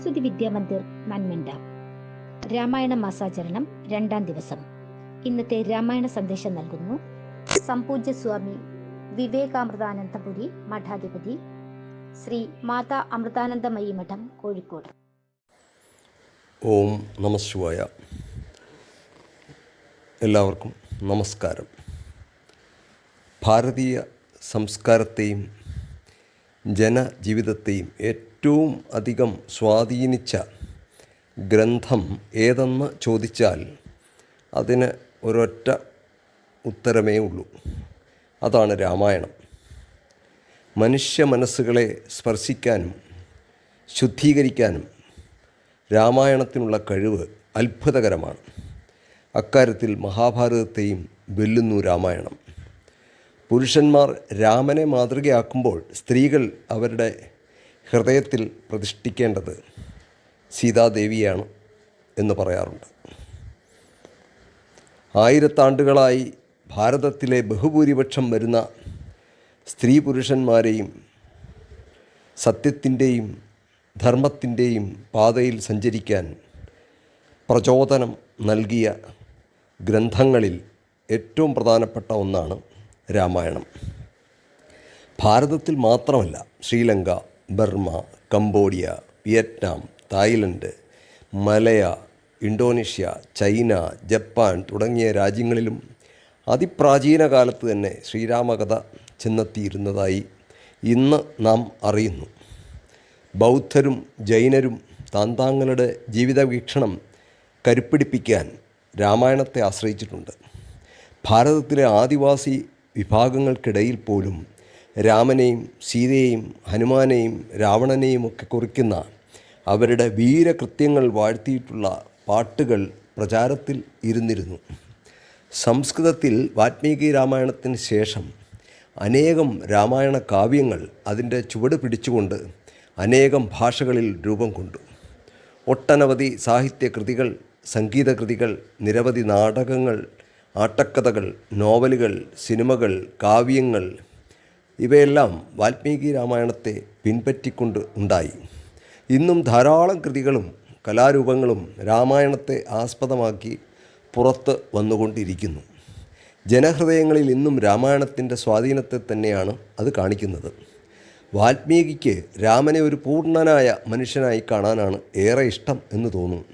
സരസ്വതി വിദ്യാമന്ദിർ നന്മണ്ട. രാമായണ മാസാചരണം 2ാം ദിവസം. ഇന്നത്തെ രാമായണ സന്ദേശം നൽകുന്നു സംപൂജ്യ സ്വാമി വിവേകാമൃതാനന്ദപുരി മഠാധിപതി ശ്രീ മാതാ അമൃതാനന്ദമയി മഠം, കോഴിക്കോട്. ഓം നമഃശിവായ. എല്ലാവർക്കും നമസ്കാരം. ഭാരതീയ സംസ്കാരത്തെയും ജനജീവിതത്തെയും ഏറ്റവും അധികം സ്വാധീനിച്ച ഗ്രന്ഥം ഏതെന്ന് ചോദിച്ചാൽ അതിന് ഒരൊറ്റ ഉത്തരമേ ഉള്ളൂ. അതാണ് രാമായണം. മനുഷ്യ മനസ്സുകളെ സ്പർശിക്കാനും ശുദ്ധീകരിക്കാനും രാമായണത്തിനുള്ള കഴിവ് അത്ഭുതകരമാണ്. അക്കാര്യത്തിൽ മഹാഭാരതത്തെയും വെല്ലുന്നു രാമായണം. പുരുഷന്മാർ രാമനെ മാതൃകയാക്കുമ്പോൾ സ്ത്രീകൾ അവരുടെ ഹൃദയത്തിൽ പ്രതിഷ്ഠിക്കേണ്ടത് സീതാദേവിയാണ് എന്ന് പറയാറുണ്ട്. 1000 ആണ്ടുകളായി ഭാരതത്തിലെ ബഹുഭൂരിപക്ഷം വരുന്ന സ്ത്രീ പുരുഷന്മാരെയും സത്യത്തിൻ്റെയും ധർമ്മത്തിൻ്റെയും പാതയിൽ സഞ്ചരിക്കാൻ പ്രചോദനം നൽകിയ ഗ്രന്ഥങ്ങളിൽ ഏറ്റവും പ്രധാനപ്പെട്ട ഒന്നാണ് രാമായണം. ഭാരതത്തിൽ മാത്രമല്ല, Sri Lanka, Burma, Cambodia, Vietnam, Thailand, Malaya, Indonesia, China, Japan തുടങ്ങിയ രാജ്യങ്ങളിലും അതിപ്രാചീന കാലത്ത് തന്നെ ശ്രീരാമകഥ ചെന്നെത്തിയിരുന്നതായി ഇന്ന് നാം അറിയുന്നു. ബൗദ്ധരും ജൈനരും താന്താങ്ങളുടെ ജീവിത വീക്ഷണം കരുപ്പിടിപ്പിക്കാൻ രാമായണത്തെ ആശ്രയിച്ചിട്ടുണ്ട്. ഭാരതത്തിലെ ആദിവാസി വിഭാഗങ്ങൾക്കിടയിൽ പോലും രാമനെയും സീതയെയും ഹനുമാനെയും രാവണനെയും ഒക്കെ കുറിക്കുന്ന അവരുടെ വീരകൃത്യങ്ങൾ വാഴ്ത്തിയിട്ടുള്ള പാട്ടുകൾ പ്രചാരത്തിൽ ഇരുന്നിരുന്നു. സംസ്കൃതത്തിൽ വാൽമീകി രാമായണത്തിന് ശേഷം അനേകം രാമായണ കാവ്യങ്ങൾ അതിൻ്റെ ചുവട് പിടിച്ചുകൊണ്ട് അനേകം ഭാഷകളിൽ രൂപം കൊണ്ടു. ഒട്ടനവധി സാഹിത്യകൃതികൾ, സംഗീതകൃതികൾ, നിരവധി നാടകങ്ങൾ, ആട്ടക്കഥകൾ, നോവലുകൾ, സിനിമകൾ, കാവ്യങ്ങൾ ഇവയെല്ലാം വാൽമീകി രാമായണത്തെ പിൻപറ്റിക്കൊണ്ട് ഉണ്ടായി. ഇന്നും ധാരാളം കൃതികളും കലാരൂപങ്ങളും രാമായണത്തെ ആസ്പദമാക്കി പുറത്ത് വന്നുകൊണ്ടിരിക്കുന്നു. ജനഹൃദയങ്ങളിൽ ഇന്നും രാമായണത്തിൻ്റെ സ്വാധീനത്തെ തന്നെയാണ് അത് കാണിക്കുന്നത്. വാൽമീകിക്ക് രാമനെ ഒരു പൂർണ്ണനായ മനുഷ്യനായി കാണാനാണ് ഏറെ ഇഷ്ടം എന്ന് തോന്നുന്നു.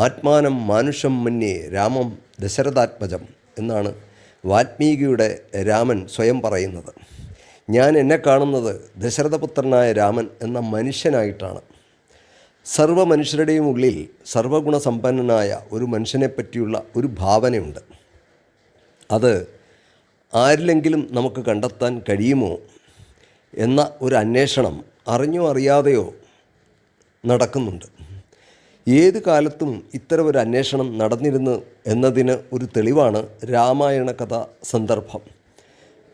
ആത്മാനം മാനുഷം മന്യേ രാമം ദശരഥാത്മജം എന്നാണ് വാൽമീകിയുടെ രാമൻ സ്വയം പറയുന്നത്. ഞാൻ എന്നെ കാണുന്നത് ദശരഥപുത്രനായ രാമൻ എന്ന മനുഷ്യനായിട്ടാണ്. സർവ്വ മനുഷ്യരുടെയും ഉള്ളിൽ സർവ്വഗുണസമ്പന്നനായ ഒരു മനുഷ്യനെപ്പറ്റിയുള്ള ഒരു ഭാവനയുണ്ട്. അത് ആരിലെങ്കിലും നമുക്ക് കണ്ടെത്താൻ കഴിയുമോ എന്ന ഒരു അന്വേഷണം അറിഞ്ഞോ അറിയാതെയോ നടക്കുന്നുണ്ട്. ഏത് കാലത്തും ഇത്തരം ഒരു അന്വേഷണം നടന്നിരുന്നു എന്നതിന് ഒരു തെളിവാണ് രാമായണ കഥാ സന്ദർഭം.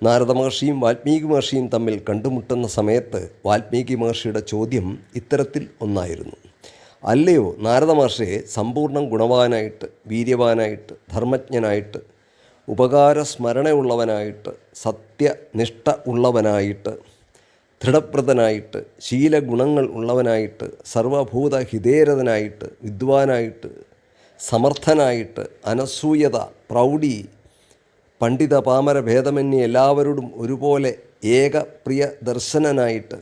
നാരദ മഹർഷിയും വാൽമീകി മഹർഷിയും തമ്മിൽ കണ്ടുമുട്ടുന്ന സമയത്ത് വാൽമീകി മഹർഷിയുടെ ചോദ്യം ഇത്തരത്തിൽ ഒന്നായിരുന്നു: അല്ലയോ നാരദ മഹർഷിയെ, സമ്പൂർണ്ണം ഗുണവാനായിട്ട്, വീര്യവാനായിട്ട്, ധർമ്മജ്ഞനായിട്ട്, ഉപകാരസ്മരണയുള്ളവനായിട്ട്, സത്യനിഷ്ഠ ഉള്ളവനായിട്ട്, ദൃഢവ്രതനായിട്ട്, ശീലഗുണങ്ങൾ ഉള്ളവനായിട്ട്, സർവഭൂത ഹിതേരഥനായിട്ട്, വിദ്വാനായിട്ട്, സമർത്ഥനായിട്ട്, അനസൂയത, പ്രൗഢി, പണ്ഡിത പാമര ഭേദമന്യേ എല്ലാവരോടും ഒരുപോലെ ഏകപ്രിയ ദർശനനായിട്ട്,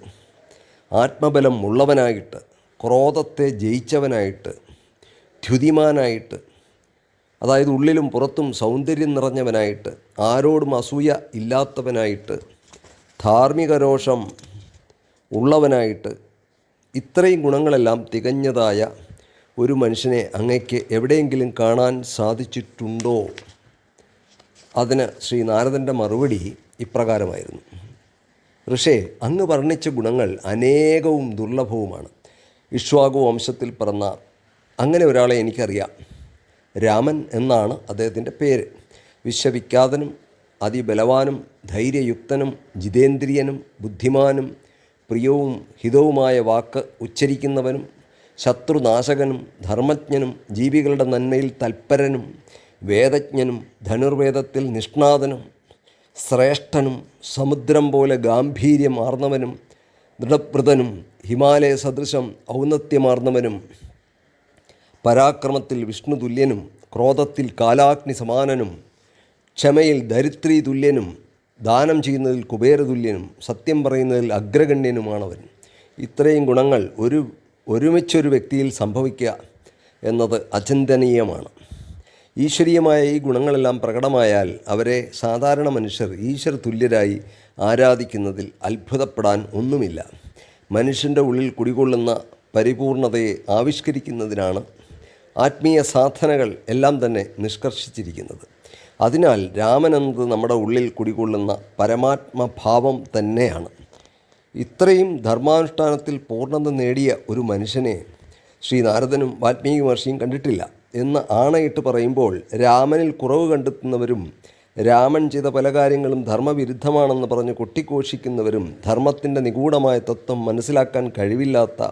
ആത്മബലം ഉള്ളവനായിട്ട്, ക്രോധത്തെ ജയിച്ചവനായിട്ട്, ദ്യുതിമാനായിട്ട്, അതായത് ഉള്ളിലും പുറത്തും സൗന്ദര്യം നിറഞ്ഞവനായിട്ട്, ആരോടും അസൂയ ഇല്ലാത്തവനായിട്ട്, ധാർമ്മിക രോഷം ഉള്ളവനായിട്ട്, ഇത്രയും ഗുണങ്ങളെല്ലാം തികഞ്ഞതായ ഒരു മനുഷ്യനെ അങ്ങയ്ക്ക് എവിടെയെങ്കിലും കാണാൻ സാധിച്ചിട്ടുണ്ടോ? അതിന് ശ്രീ നാരദൻ്റെ മറുപടി ഇപ്രകാരമായിരുന്നു: ഋഷേ, അങ്ങ് വർണ്ണിച്ച ഗുണങ്ങൾ അനേകവും ദുർലഭവുമാണ്. ഇക്ഷ്വാകു വംശത്തിൽ പിറന്ന അങ്ങനെ ഒരാളെ എനിക്കറിയാം. രാമൻ എന്നാണ് അദ്ദേഹത്തിൻ്റെ പേര്. വിശ്വവിഖ്യാതനും അതിബലവാനും ധൈര്യയുക്തനും ജിതേന്ദ്രിയനും ബുദ്ധിമാനും പ്രിയവും ഹിതവുമായ വാക്ക് ഉച്ചരിക്കുന്നവനും ശത്രുനാശകനും ധർമ്മജ്ഞനും ജീവികളുടെ നന്മയിൽ തൽപരനും വേദജ്ഞനും ധനുർവേദത്തിൽ നിഷ്ണാതനും ശ്രേഷ്ഠനും സമുദ്രം പോലെ ഗാംഭീര്യമാർന്നവനും ദൃഢവ്രതനും ഹിമാലയ സദൃശം ഔന്നത്യമാർന്നവനും പരാക്രമത്തിൽ വിഷ്ണു തുല്യനും ക്രോധത്തിൽ കാലാഗ്നി സമാനനും ക്ഷമയിൽ ധരിത്രി തുല്യനും ദാനം ചെയ്യുന്നതിൽ കുബേരതുല്യനും സത്യം പറയുന്നതിൽ അഗ്രഗണ്യനുമാണവൻ. ഇത്രയും ഗുണങ്ങൾ ഒരുമിച്ചൊരു വ്യക്തിയിൽ സംഭവിക്കുക എന്നത് അചിന്തനീയമാണ്. ഈശ്വരീയമായ ഈ ഗുണങ്ങളെല്ലാം പ്രകടമായാൽ അവരെ സാധാരണ മനുഷ്യർ ഈശ്വര തുല്യരായി ആരാധിക്കുന്നതിൽ അത്ഭുതപ്പെടാൻ ഒന്നുമില്ല. മനുഷ്യൻ്റെ ഉള്ളിൽ കുടികൊള്ളുന്ന പരിപൂർണതയെ ആവിഷ്കരിക്കുന്നതിനാണ് ആത്മീയ സാധനകൾ എല്ലാം തന്നെ നിഷ്കർഷിച്ചിരിക്കുന്നത്. അതിനാൽ രാമനെന്നത് നമ്മുടെ ഉള്ളിൽ കുടികൊള്ളുന്ന പരമാത്മഭാവം തന്നെയാണ്. ഇത്രയും ധർമാനുഷ്ഠാനത്തിൽ പൂർണ്ണത നേടിയ ഒരു മനുഷ്യനെ ശ്രീ നാരദനും വാൽമീകി മഹർഷിയും കണ്ടിട്ടില്ല എന്ന് ആണയിട്ട് പറയുമ്പോൾ രാമനിൽ കുറവ് കണ്ടെത്തുന്നവരും രാമൻ ചെയ്ത പല കാര്യങ്ങളും ധർമ്മവിരുദ്ധമാണെന്ന് പറഞ്ഞ് കൊട്ടിഘോഷിക്കുന്നവരും ധർമ്മത്തിൻ്റെ നിഗൂഢമായ തത്വം മനസ്സിലാക്കാൻ കഴിവില്ലാത്ത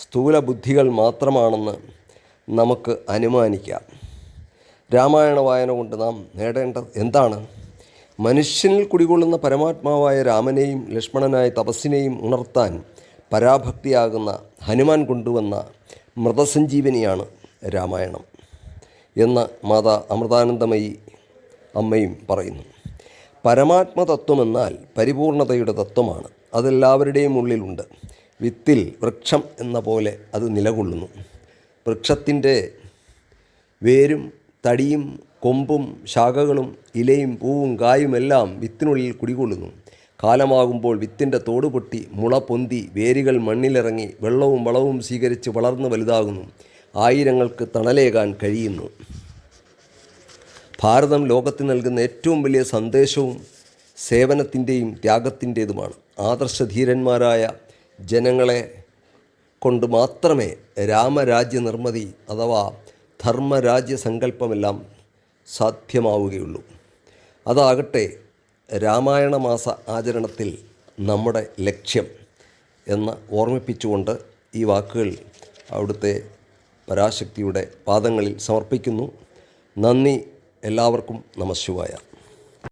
സ്ഥൂല ബുദ്ധികൾ മാത്രമാണെന്ന് നമുക്ക് അനുമാനിക്കാം. രാമായണ വായന കൊണ്ട് നാം നേടേണ്ടത് എന്താണ്? മനുഷ്യനിൽ കുടികൊള്ളുന്ന പരമാത്മാവായ രാമനെയും ലക്ഷ്മണനായ തപസ്സിനെയും ഉണർത്താൻ പരാഭക്തിയാകുന്ന ഹനുമാൻ കൊണ്ടുവന്ന മൃതസഞ്ജീവനിയാണ് രാമായണം എന്ന് മാതാ അമൃതാനന്ദമയി അമ്മയും പറയുന്നു. പരമാത്മതത്വമെന്നാൽ പരിപൂർണതയുടെ തത്വമാണ്. അതെല്ലാവരുടെയും ഉള്ളിലുണ്ട്. വിത്തിൽ വൃക്ഷം എന്ന പോലെ അത് നിലകൊള്ളുന്നു. വൃക്ഷത്തിൻ്റെ വേരും തടിയും കൊമ്പും ശാഖകളും ഇലയും പൂവും കായുമെല്ലാം വിത്തിനുള്ളിൽ കുടികൊള്ളുന്നു. കാലമാകുമ്പോൾ വിത്തിൻ്റെ തോട് പൊട്ടി മുള പൊന്തി വേരുകൾ മണ്ണിലിറങ്ങി വെള്ളവും വളവും സ്വീകരിച്ച് വളർന്ന് വലുതാകുന്നു. ആയിരങ്ങൾക്ക് തണലേകാൻ കഴിയുന്നു. ഭാരതം ലോകത്തിന് നൽകുന്ന ഏറ്റവും വലിയ സന്ദേശവും സേവനത്തിൻ്റെയും ത്യാഗത്തിൻ്റേതുമാണ്. ആദർശധീരന്മാരായ ജനങ്ങളെ കൊണ്ട് മാത്രമേ രാമരാജ്യ നിർമ്മിതി അഥവാ ധർമ്മരാജ്യ സങ്കല്പമെല്ലാം സാധ്യമാവുകയുള്ളൂ. അതാകട്ടെ രാമായണ മാസ ആചരണത്തിൽ നമ്മുടെ ലക്ഷ്യം എന്ന് ഓർമ്മിപ്പിച്ചുകൊണ്ട് ഈ വാക്കുകൾ അവിടുത്തെ പരാശക്തിയുടെ പാദങ്ങളിൽ സമർപ്പിക്കുന്നു. നന്ദി. എല്ലാവർക്കും നമഃശിവായ.